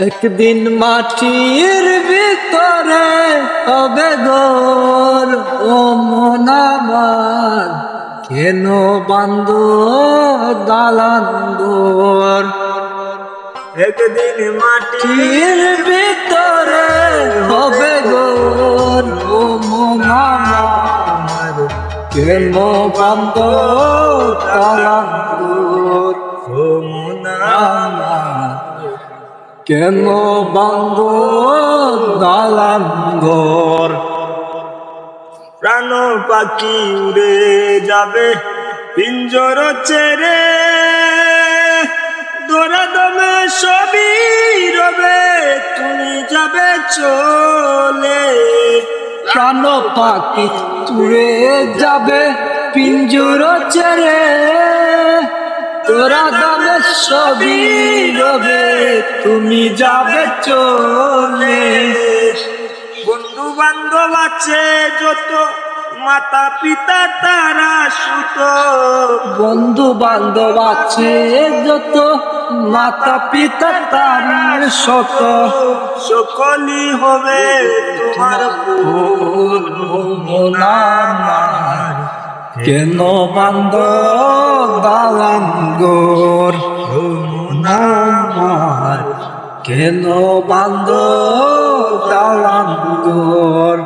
একদিন মাটির ভিতরে হবে ঘর, ও মন আমার কেন বান্ধ দালান ঘর। একদিন মাটির ভিতরে হবে ঘর, ও মন আমার কেন বান্ধ দালান ঘর। ও মন আমার কেন বান্ধ দালান ঘর। প্রাণ পাখি উড়ে যাবে পিঞ্জর ছেড়ে, দৌড়াদমে সবই রবে তুমি যাবে চলে। প্রাণ পাখি উড়ে যাবে পিঞ্জর ছেড়ে, তোরা দামে সবই রবে তুমি যাবে চলে। বন্ধু বান্ধব আছে যত, মাতা পিতা তারা সুত। বন্ধু বান্ধব আছে যত, মাতা পিতা তার শত। সকলই হবে তোমার ভুল। মন আমার কেন বান্ধ দালান ঘর, মন আমার কেন বান্ধ দালান ঘর।